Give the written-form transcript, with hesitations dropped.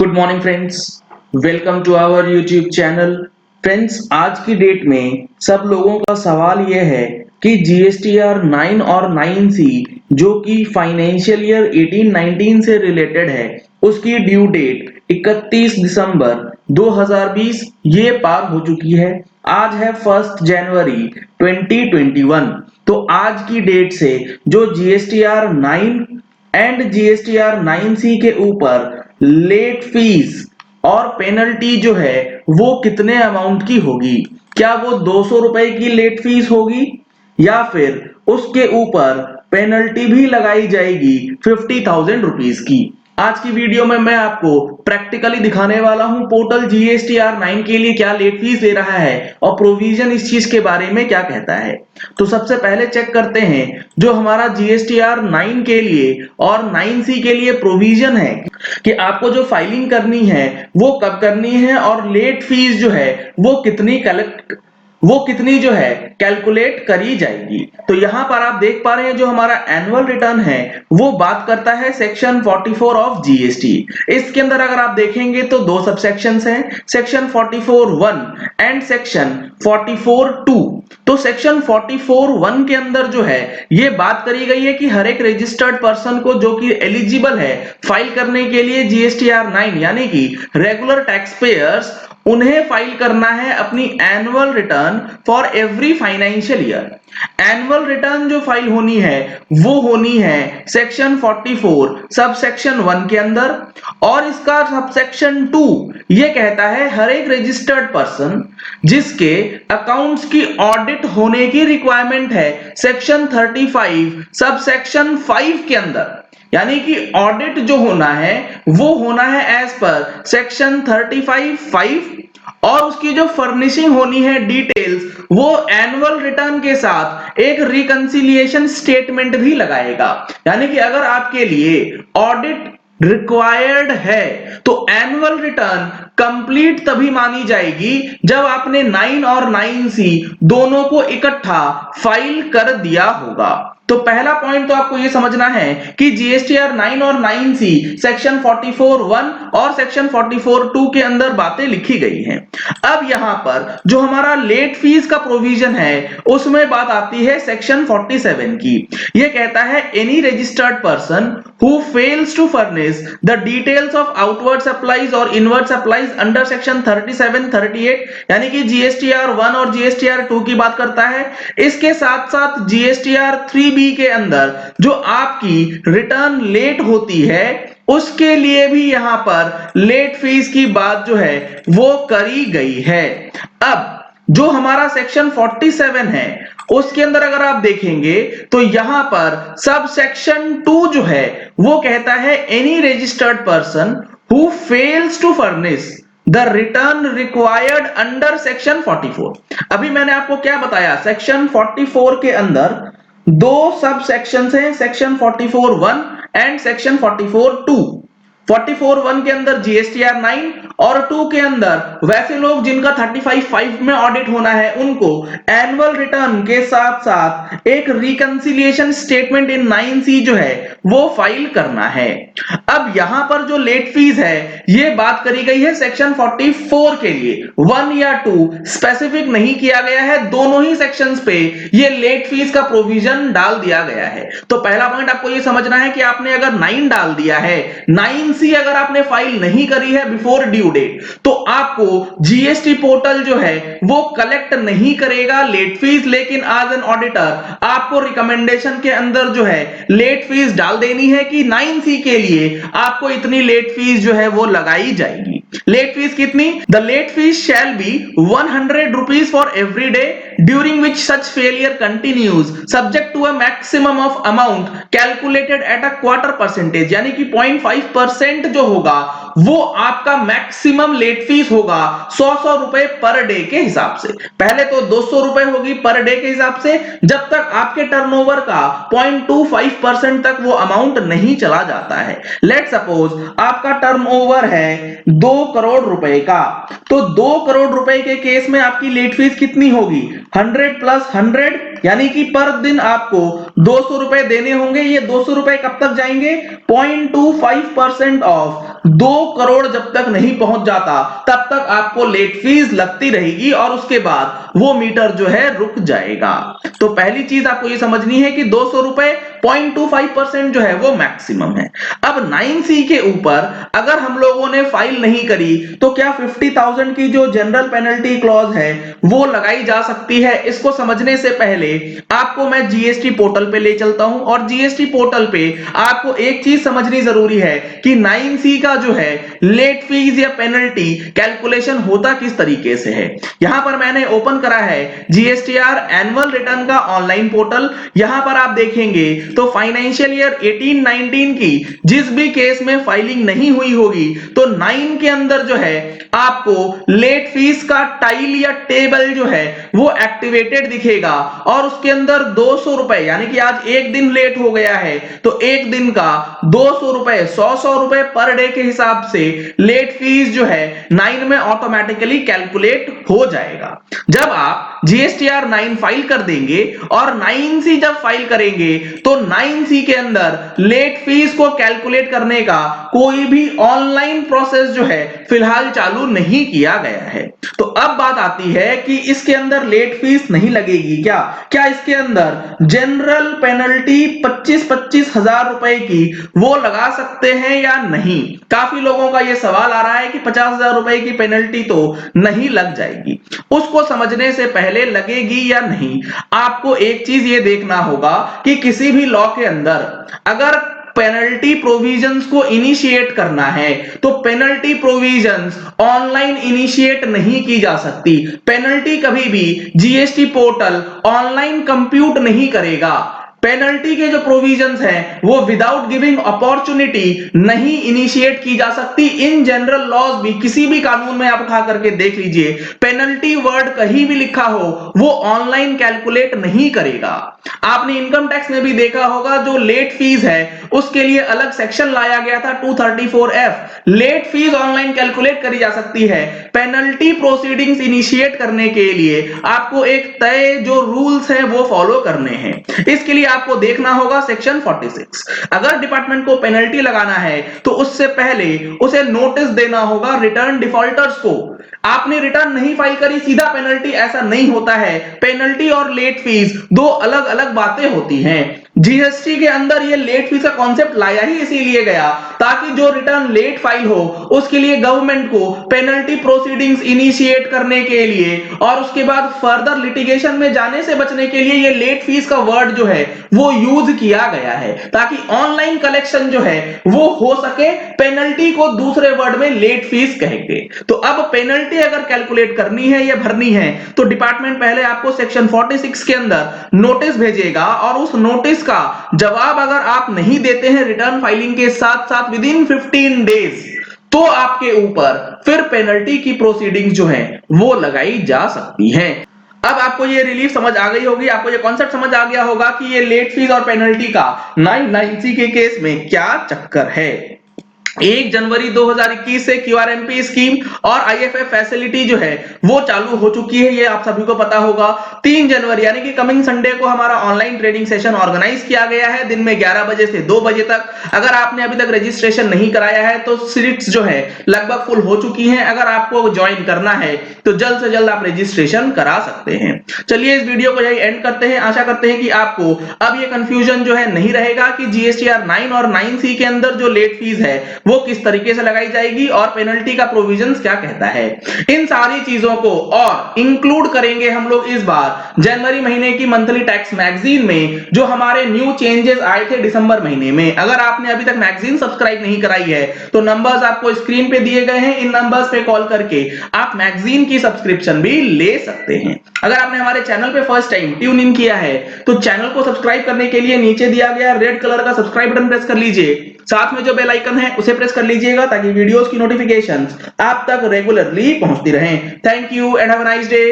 Good morning friends, welcome to our YouTube channel. Friends, आज की date में सब लोगों का सवाल यह है कि जीएसटीआर 9 और 9C जो कि फाइनेंशियल ईयर 18-19 से रिलेटेड है, उसकी ड्यू डेट 31 दिसंबर 2020 ये पार हो चुकी है। आज है 1 जनवरी 2021। तो आज की डेट से जो जीएसटीआर 9 एंड जीएसटीआर 9C के ऊपर लेट फीस और पेनल्टी जो है वो कितने अमाउंट की होगी? क्या वो 200 रुपए की लेट फीस होगी या फिर उसके ऊपर पेनल्टी भी लगाई जाएगी 50,000 रुपीज की? आज की वीडियो में मैं आपको प्रैक्टिकली दिखाने वाला हूं पोर्टल जीएसटीआर 9 के लिए क्या लेट फीस ले रहा है और प्रोविजन इस चीज के बारे में क्या कहता है। तो सबसे पहले चेक करते हैं जो हमारा जीएसटीआर 9 के लिए और 9C के लिए प्रोविजन है कि आपको जो फाइलिंग करनी है वो कब करनी है और लेट फीस जो है वो कितनी जो है कैलकुलेट करी जाएगी। तो यहां पर आप देख पा रहे हैं जो हमारा एनुअल रिटर्न है वो बात करता है सेक्शन 44 ऑफ जीएसटी। इसके अंदर अगर आप देखेंगे तो दो सबसेक्शंस हैं, सेक्शन 44(1) एंड सेक्शन 44(2). तो सेक्शन 44(1) के अंदर जो है ये बात करी गई है कि हर एक रजिस्टर्ड पर्सन को जो कि एलिजिबल है फाइल करने के लिए जीएसटीआर 9 यानी कि रेगुलर टैक्स पेयर्स, उन्हें फाइल करना है अपनी annual return for every financial year. Annual return जो फाइल होनी है वो होनी है सेक्शन 44 सबसेक्शन 1 के अंदर, और इसका सबसेक्शन 2 ये कहता है हर एक रजिस्टर्ड पर्सन जिसके अकाउंट्स की ऑडिट होने की रिक्वायरमेंट है सेक्शन 35 सबसेक्शन 5 के अंदर, यानी कि ऑडिट जो होना है वो होना है एज पर सेक्शन 35(5) और उसकी जो फर्निशिंग होनी है डिटेल्स वो एनुअल रिटर्न के साथ एक रिकंसिलिएशन स्टेटमेंट भी लगाएगा। यानी कि अगर आपके लिए ऑडिट रिक्वायर्ड है तो एनुअल रिटर्न कंप्लीट तभी मानी जाएगी जब आपने 9 और 9C दोनों को इकट्ठा फाइल कर दिया होगा। तो पहला पॉइंट तो आपको यह समझना है कि जीएसटीआर 9 और 9C सेक्शन 44(1) और सेक्शन 44(2) के अंदर बातें लिखी गई हैं। अब यहां पर जो हमारा लेट फीस का प्रोविजन है उसमें बात आती है सेक्शन 47 की। यह कहता है any registered person who fails to furnish the details of outward supplies or inward supplies under section 37-38 यानी कि जीएसटीआर 1 और जीएसटीआर 2 की बात करता है। इसके साथ साथ जीएसटीआर 3B के अंदर जो आपकी रिटर्न लेट होती है उसके लिए भी यहां पर लेट फीस की बात जो है वो करी गई है। अब जो हमारा सेक्शन 47 है उसके अंदर अगर आप देखेंगे तो यहां पर सब सेक्शन 2 जो है वो कहता है any registered person who fails to furnish the return required under section 44। अभी मैंने आपको क्या बताया, सेक्शन 44 के अंदर दो सब सेक्शंस हैं, सेक्शन 44(1) एंड सेक्शन 44(2). 44(1) के अंदर जीएसटीआर 9 और 2 के अंदर वैसे लोग जिनका 35(5) में ऑडिट होना है उनको एनुअल रिटर्न के साथ साथ एक रिकंसिलिएशन स्टेटमेंट इन 9C जो है वो फाइल करना है। अब यहां पर जो लेट फीस है ये बात करी गई है सेक्शन 44 के लिए, 1 या 2 स्पेसिफिक नहीं किया गया है, दोनों ही सेक्शंस पे ये लेट फीस का प्रोविजन डाल दिया गया है। तो पहला पॉइंट आपको ये समझना है कि आपने अगर 9 डाल दिया है, 9C अगर आपने फाइल नहीं करी है बिफोर ड्यू डेट तो आपको जीएसटी पोर्टल जो है वो कलेक्ट नहीं करेगा लेट फीस, लेकिन एज एन ऑडिटर आपको रिकमेंडेशन के अंदर जो है लेट फीस डाल देनी है कि 9C के लिए आपको इतनी लेट फीस जो है वो लगाई जाएगी। लेट फीस कितनी? The late fees shall be 100 rupees for every day during which such failure continues subject to a maximum of amount calculated at a quarter percentage, यानी कि 0.5% जो होगा वो आपका मैक्सिमम लेट फीस होगा 100 रुपए पर डे के हिसाब से। पहले तो 200 रुपए होगी पर डे के हिसाब से जब तक आपके टर्नओवर का 0.25% तक वो अमाउंट नहीं चला जाता है। लेट सपोज आपका टर्नओवर है 2 करोड़ रुपए का, तो 2 करोड़ रुपए के केस में आपकी लेट फीस कितनी होगी? 100 + 100 यानी कि पर दिन आपको 200 रुपए देने होंगे। ये 200 रुपए कब तक जाएंगे? 0.25% ऑफ। 2 करोड़ जब तक नहीं पहुंच जाता तब तक आपको लेट फीस लगती रहेगी और उसके बाद वो मीटर जो है रुक जाएगा। तो पहली चीज आपको ये समझनी है कि 200 रुपए 0.25% जो है वो मैक्सिमम है। अब 9C के ऊपर अगर हम लोगों ने फाइल नहीं करी तो क्या 50,000 की जो जनरल पेनल्टी क्लॉज है वो लगाई जा सकती है? इसको समझने से पहले आपको मैं जीएसटी पोर्टल पे ले चलता हूं और जीएसटी पोर्टल पे आपको एक चीज समझनी जरूरी है कि 9C का जो है लेट फीस या पेनल्टी कैलकुलेशन होता किस तरीके से है। यहां पर मैंने ओपन करा है जीएसटीआर एनुअल रिटर्न का ऑनलाइन पोर्टल। यहां पर आप देखेंगे तो फाइनेंशियल ईयर 18-19 की जिस भी केस में फाइलिंग नहीं हुई होगी तो 9 के अंदर जो है आपको लेट फीस का टाइल या टेबल जो है वो एक्टिवेटेड दिखेगा और उसके अंदर 200 रुपए, यानी कि आज एक दिन लेट हो गया है तो एक दिन का 200 रुपए 100 रुपए पर डे के हिसाब से लेट फीस जो है 9 में ऑटोमेटिकली कैलकुलेट हो जाएगा। जब आप जीएसटीआर 9 फाइल कर देंगे और 9C जब फाइल करेंगे तो 9C के अंदर लेट फीस को कैलकुलेट करने का कोई भी ऑनलाइन प्रोसेस जो है फिलहाल चालू नहीं किया गया है। तो अब बात आती है कि इसके अंदर लेट फीस नहीं लगेगी क्या? क्या इसके अंदर जनरल पेनल्टी 25-25 हजार रुपए की वो लगा सकते हैं या नहीं? काफी लोगों का यह सवाल आ रहा है कि 50,000 रुपए की पेनल्टी तो नहीं लग जाएगी। उसको समझने से पहले लगेगी या नहीं, आपको एक चीज ये देखना होगा कि किसी भी लॉ के अंदर अगर पेनल्टी प्रोविजंस को इनिशिएट करना है तो पेनल्टी प्रोविजंस ऑनलाइन इनिशिएट नहीं की जा सकती। पेनल्टी कभी भी जीएसटी पोर्टल ऑनलाइन कंप्यूट नहीं करेगा। पेनल्टी के जो प्रोविजंस हैं वो विदाउट गिविंग अपॉर्चुनिटी नहीं इनिशिएट की जा सकती। इन जनरल लॉज भी किसी भी कानून में आप उठा करके देख लीजिए, पेनल्टी वर्ड कहीं भी लिखा हो वो ऑनलाइन कैलकुलेट नहीं करेगा। आपने इनकम टैक्स में भी देखा होगा जो लेट फीस है उसके लिए अलग सेक्शन लाया गया था 234F। Late fees online calculate करी जा सकती है। पेनल्टी प्रोसीडिंग्स इनिशिएट करने के लिए आपको एक तय जो रूल्स हैं वो फॉलो करने हैं। इसके लिए आपको देखना होगा सेक्शन 46। अगर डिपार्टमेंट को पेनल्टी लगाना है तो उससे पहले उसे नोटिस देना होगा रिटर्न डिफॉल्टर्स को। आपने रिटर्न नहीं फाइल करी सीधा पेनल्टी, ऐसा नहीं होता है। पेनल्टी और लेट फीस दो अलग अलग बातें होती हैं। जीएसटी के अंदर ये लेट फीस का कॉन्सेप्ट लाया ही इसीलिए गया ताकि जो रिटर्न लेट फाइल हो उसके लिए गवर्नमेंट को पेनल्टी प्रोसीडिंग्स इनिशिएट करने के लिए और उसके बाद फर्दर लिटिगेशन में जाने से बचने के लिए ये लेट फीस का वर्ड जो है वो यूज किया गया है ताकि ऑनलाइन कलेक्शन जो है वो हो सके। पेनल्टी को दूसरे वर्ड में लेट फीस कहेंगे। तो अब पेनल्टी अगर कैलकुलेट करनी है या भरनी है तो डिपार्टमेंट पहले आपको सेक्शन 46 के अंदर नोटिस भेजेगा और उस नोटिस का जवाब अगर आप नहीं देते हैं रिटर्न फाइलिंग के साथ साथ विद इन 15 डेज तो आपके ऊपर फिर पेनल्टी की प्रोसीडिंग्स जो है वो लगाई जा सकती है। अब आपको ये रिलीफ समझ आ गई होगी, आपको ये कॉन्सेप्ट समझ आ गया होगा कि ये लेट फीस और पेनल्टी का 9C के केस में क्या चक्कर है। 1 जनवरी 2021 से क्यूआरएमपी स्कीम और आईएफएफ फैसिलिटी जो है वो चालू हो चुकी है, ये आप सभी को पता होगा। 3 जनवरी यानी कि कमिंग संडे को हमारा ऑनलाइन ट्रेडिंग सेशन ऑर्गेनाइज किया गया है दिन में 11 बजे से 2 बजे तक। अगर आपने अभी तक रजिस्ट्रेशन नहीं कराया है तो सीट्स जो है लगभग फुल हो चुकी हैं। अगर आपको ज्वाइन करना है तो जल्द से जल्द आप रजिस्ट्रेशन करा सकते हैं। चलिए इस वीडियो को यही एंड करते हैं। आशा करते हैं कि आपको अब ये कंफ्यूजन जो है नहीं रहेगा कि जीएसटीआर 9 और 9C के अंदर जो लेट फीस है वो किस तरीके से लगाई जाएगी और पेनल्टी का प्रोविजंस क्या कहता है। इन सारी चीजों को और इंक्लूड करेंगे हम लोग इस बार जनवरी महीने की मंथली टैक्स मैगजीन में जो हमारे न्यू चेंजेस आए थे दिसंबर महीने में। अगर आपने अभी तक मैगजीन सब्सक्राइब नहीं कराई है तो नंबर्स आपको स्क्रीन पे दिए गए हैं, इन नंबर्स पे कॉल करके आप मैगजीन की सब्सक्रिप्शन भी ले सकते हैं। अगर आपने हमारे चैनल पे फर्स्ट टाइम ट्यून इन किया है तो चैनल को सब्सक्राइब करने के लिए नीचे दिया गया रेड कलर का सब्सक्राइब बटन प्रेस कर लीजिए। साथ में जो बेल आइकन है उसे प्रेस कर लीजिएगा ताकि वीडियोस की नोटिफिकेशंस आप तक रेगुलरली पहुंचती रहें। Thank you and have a nice day.